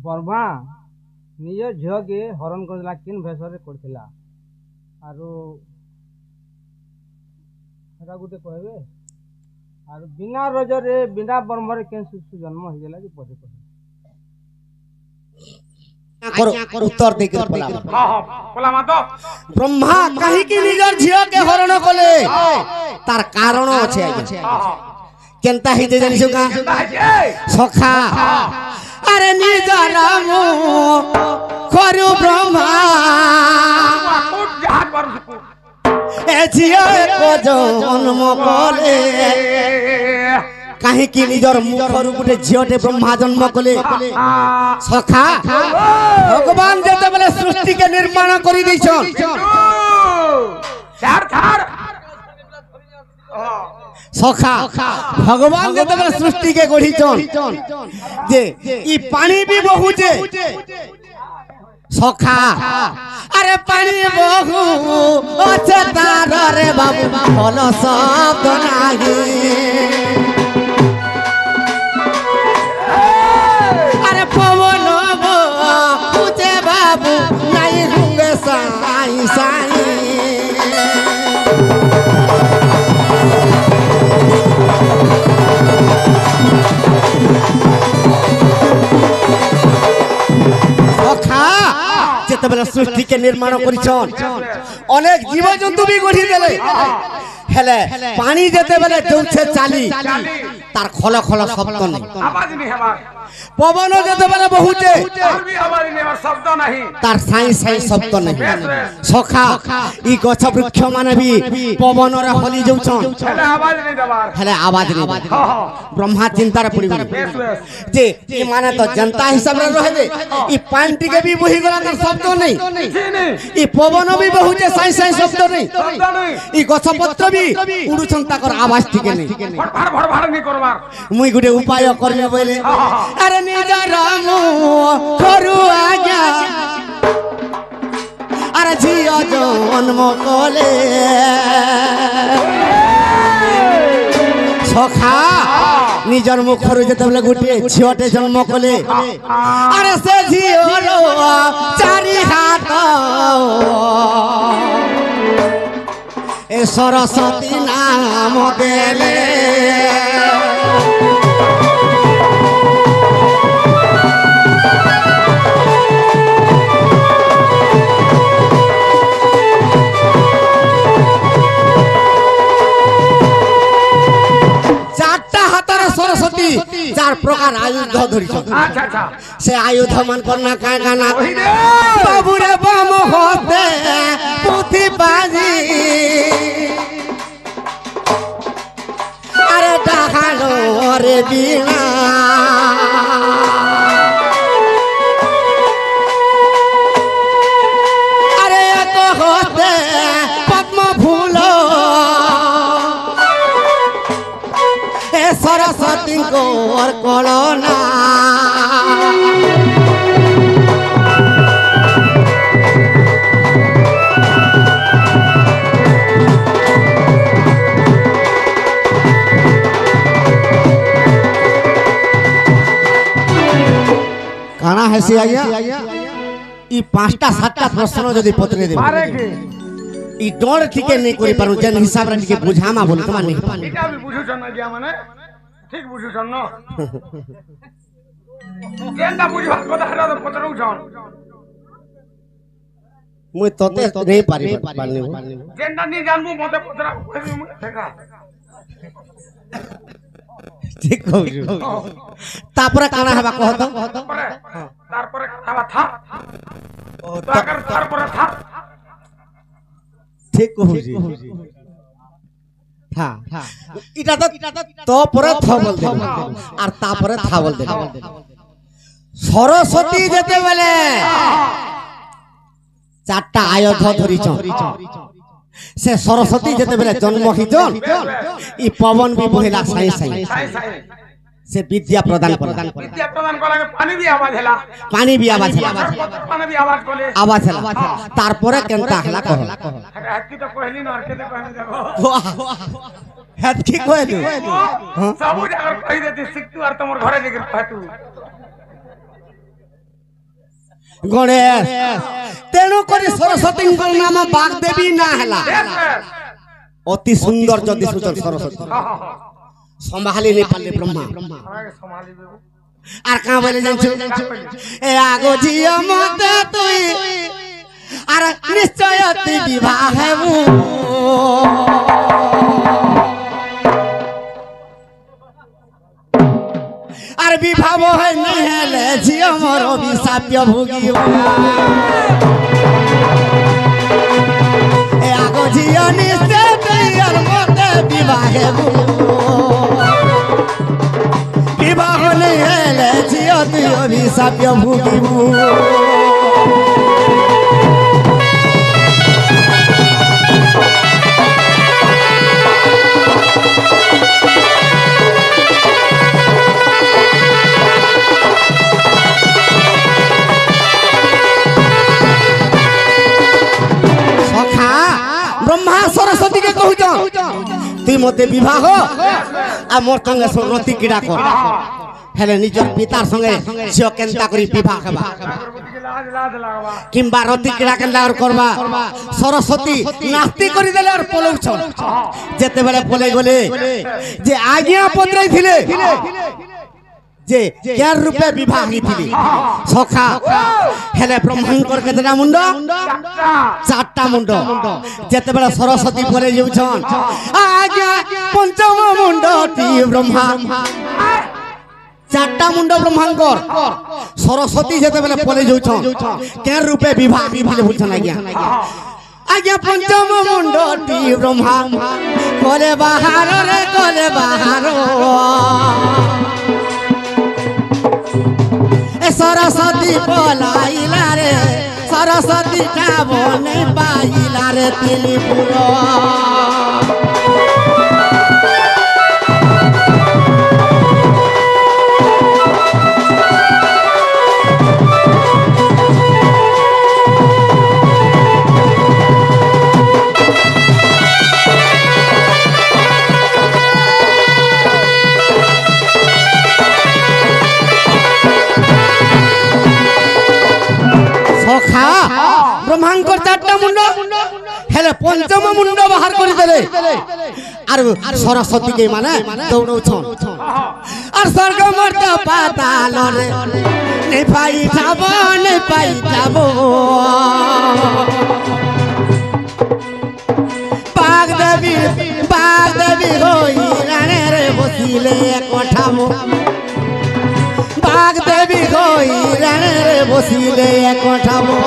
Burma निज झील के हरण करदेला किन भेषरे करथिला आरो हेरा गुटे कहबे आरो बिना रजरे बिना बर्मरे केन शिशु जन्म होइला जे पदे कहे उत्तर दे कर पला हां हां पला मातो ब्रह्मा कहि कि निजर झियो के हरण कले तार कारण अछि केनता हि जे जानिसु का सखा अरे निजर मु करु ब्रह्मा जहाज पर ए झियो को जन्म कले कहीं कि निजर मुखर गुटे झियोटे ब्रह्मा जन्म कले सखा भगवान जेते बेले सृष्टि के निर्माण करि दैछन छाड़ छाड़ सखा भगवान जेते बेले सृष्टि के गढ़ीछन जे ई पानी भी बहुचे सखा अरे पानी बहु अच्छे तार रे बाबू भलो शब्द नाही अरे पवन पूछे बाबू नहीं होंगे साई साई जेते बेले सृष्टि के निर्माण करिछन अनेक जीव जंतु भी गढ़ी देले हेले पानी जेते बेले जोछे चाली तार खल खल शब्द नहीं आवाज नहीं हवा पवन जेते बेले बहुते और भी आवाज नहीं हवा शब्द नहीं तार साई साई शब्द नहीं सखा ई गछ वृक्ष माने भी पवन रे हली जोछन हेले आवाज नहीं दबार हेले आवाज नहीं हां हां ब्रह्मा चिंता रे पड़ी गई जे ई माने तो जनता हिसाब रे रहबे ई पानी टिके भी बही गला तार शब्द नहीं ई पवन भी बहुते साई साई शब्द नहीं ई गछ पत्र भी उडुछन ताकर आवाज टिके नहीं भड़ भड़ नहीं करबार मुई गुटे उपाय करबे बोले अरे निजर मु करू आज्ञा अरे झियो जन्म कले सखा निजर मुखर जेते बेले गुटे झियोटे जन्म कले अरे से झियो चारि हाथ ए सरस्वती नाम देले सरस्वती चार प्रकार आयुध धरिछ अच्छा अच्छा से आयुध मन करना का गाना बाबू रे बम होते पुथी बाजी अरे डाहालो रे बीणा अरे तो होते पद्म फूलो सरस्वती को और कोलोना काना है से आया ई पांचटा सातटा प्रश्न जदी पत्रे दे मारे के ई डर ठीके नहीं करि पारु जन हिसाब रे ठीके बुझामा बोले तमा नहीं पानी इटा भी बुझु छन गया माने ठीक बुझु छन न केनता बुझवा कथा हरा तो पतरउ छन मुई तते नहीं पारी पालने केनता नहीं जानबो मते पतरा ठेका ठीक कहू तापर काना हबा कहत तार पर खावा था ओ ताकर तार पर था ठीक कहू जी था इटा तो पर था बोल दे और ता पर था बोल दे सरस्वती जेते बेले चारटा आयुध धरिछ से सरस्वती जेते बेले जन्म हिजन ई पवन भी बहिला साई साई से विद्या प्रदान कला के पानी भी आवाज हला पानी भी आवाज कोले आवाज हला तार पर केनता हला कह हत्की तो कहली न हरके तो कहनी देखो हत्की कहलु सब अगर कहि देती सिक तू और तमर घरे जेकर कहतू गणेश तेणु करी सरस्वती नाम बागदेवी ना हला अति सुंदर जदि सुचन सरस्वती संभाली नहीं पाले ब्रह्मा आर का बोले जानछु ए आगो जिया मते तुई आर निश्चय ती विवाह हेबू आर विवाह है नहीं हेले जिया मोर अभिशाप्य भोगियो ए आगो जिया निश्चय तुई आर मते विवाह हेबू विवाह नहीं हेले जिया तुई अभिशाप्य भोगियो ब्रह्मा सरस्वती के कहू तुई मते विवाह आ मोर संगे रति क्रीड़ा कर हेले निजर पितार संगे झियो केनता करी विवाह हेबा किंबा रति क्रीड़ा केनता करबा सरस्वती नास्ती करी देले और पलौछ जेते बेले पले गले जे आज्ञा पत्रै थिले जे केर रूपे विवाह हिथिले सखा हेले ब्रह्मांकर केतरा मुंड चारटा मुंड जेते बेले सरस्वती पले जाउछन आज्ञा पंचम मुंडटी ब्रह्मा चारटा मुंड ब्रह्मांकर सरस्वती जेते बेले पले जाउछन केर रूपे विवाह हिथिले बुझछन आज्ञा आज्ञा पंचम मुंडटी ब्रह्मा कोले बाहर रे कोले बाहर सरस्वती पलाइला रे सरस्वती जाबो नहीं पाइला रे तिली पुरो ब्रह्मांकर चारटा मुंड हेले पंचम मुंड बाहर कर देले आर सरस्वती के माने दौड़ौछन आर स्वर्ग मर्त पाताल रे नहीं पाई जाबो बागदेवी होई राणे रे बसिले कोठामो बागदेवी होई राणे रे बसिले कोठामो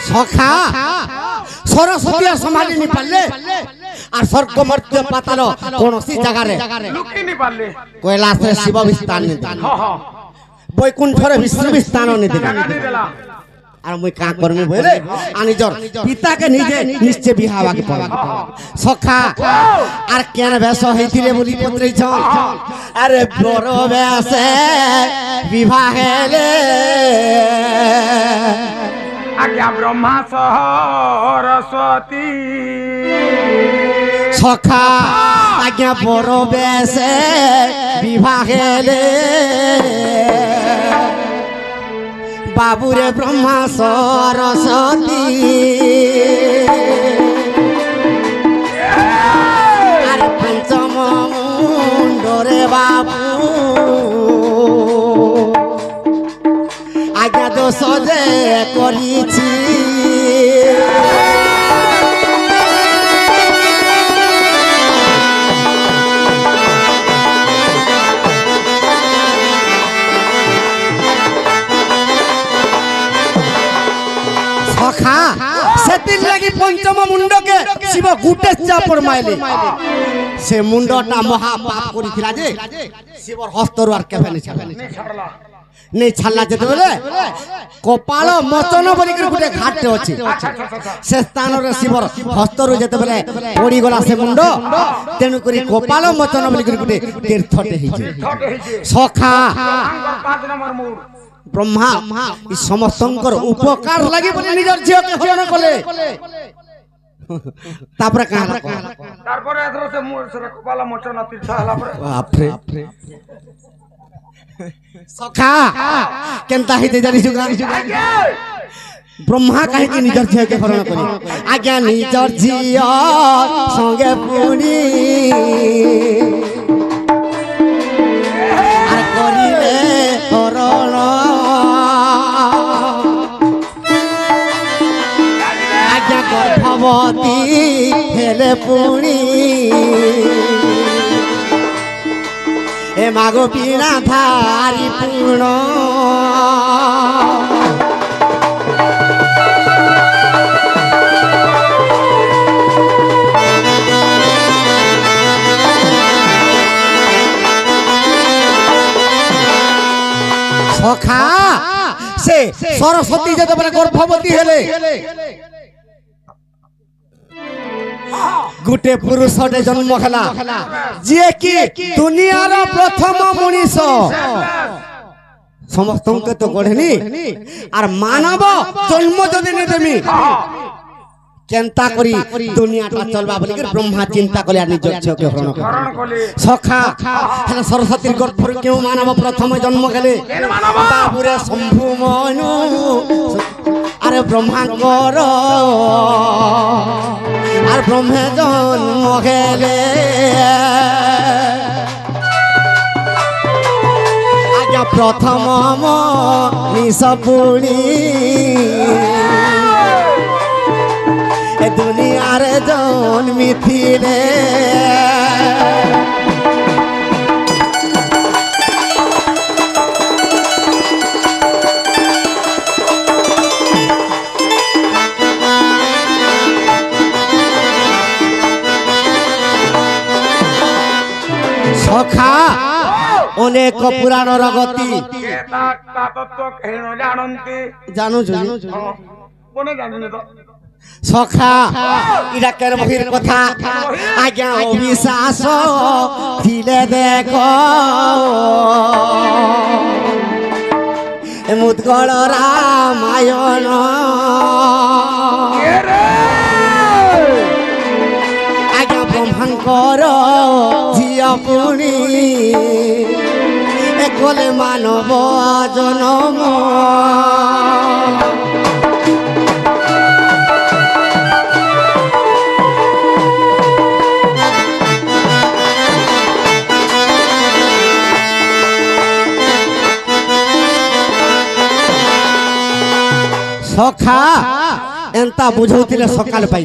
सखा सरस्वती संभाली नहीं पाले और स्वर्ग मर्त्य पाताल कोनोसी जगह रे लुकी नहीं पाले कैलाश रे शिव विस्थान नहीं बैकुंठ रे विष्णु विस्थान नहीं देला और मुई का करमी बोले आनिजर पिता के निजे निश्चय बिहावा के पड़ा सखा और केन बेस होइतिले बोली पत्रै छ अरे बरो बेस विवाह हेले आज्ञा ब्रह्मा सरस्वती सखा आज्ञा बरो बेस विवाह हेले बाबू रे ब्रह्मा सरस्वती अरे पंचम मुंड रे बाबू आज्ञा दोष जे करिछि सखा सेतिर लगी पंचम मुंड के शिव गुटे चापर माइले से मुंडटा महा पाप करिथिला जे शिवर हस्तरु आर केबे नै छाड़ला नहीं छाड़ला जेते बेले कपाल मोचन बोली के गुटे घाट अछि से स्थान रे शिवर हस्तरु जेते बेले पड़ी गला से मुंड तेनु करी कपाल मोचन बोली के गुटे तीर्थटे हिजे सखा 5 नंबर मूड ब्रह्मा इ समस्तंकर उपकार लागि बोली निजर झियो के हरण कले तापर कहां तारपरे एथरो से मूड से कपाल मोचन तीर्थ हला पर बाप रे सखा केनता हिते जानि जुगा ब्रह्मा कहे कि निजर झियो के हरण करी आज्ञा निजर झियो संगे पुनी आर करिले हरण आज्ञा गर्भवती हेले पुनी ए मागो पीड़ा धारी पूर्ण सखा से सरस्वती जते बरे गर्भवती हेले गुटे पुरुषटे जन्म हेला जे कि दुनियार प्रथम मनीष समस्त के तो गढ़नी आर मानव जन्म जदि ने देमी केनता करी दुनियाटा चलबा बोली के ब्रह्मा चिंता कले आर निज के हरण कले सखा हेला सरस्वती गर्भ क्यों मानव प्रथम जन्म गेले बाबुरे शंभु मनु अरे ब्रह्मांकर আর ব্রহ্মে জন্ম গেলে আজ্ঞা প্রথম মনীষ পুনি এ দুনিয়ার জন্মিছিলে सखा अनेक पुराण गति जानू सखा इरा केर बहिर कथा आज्ञा अविश्वास थिले देख मुदगल रामायण आज्ञा ब्रह्मांकर झिया पुणी एकले मानव जनम सखा एंता बुझौतिले सकाल पाई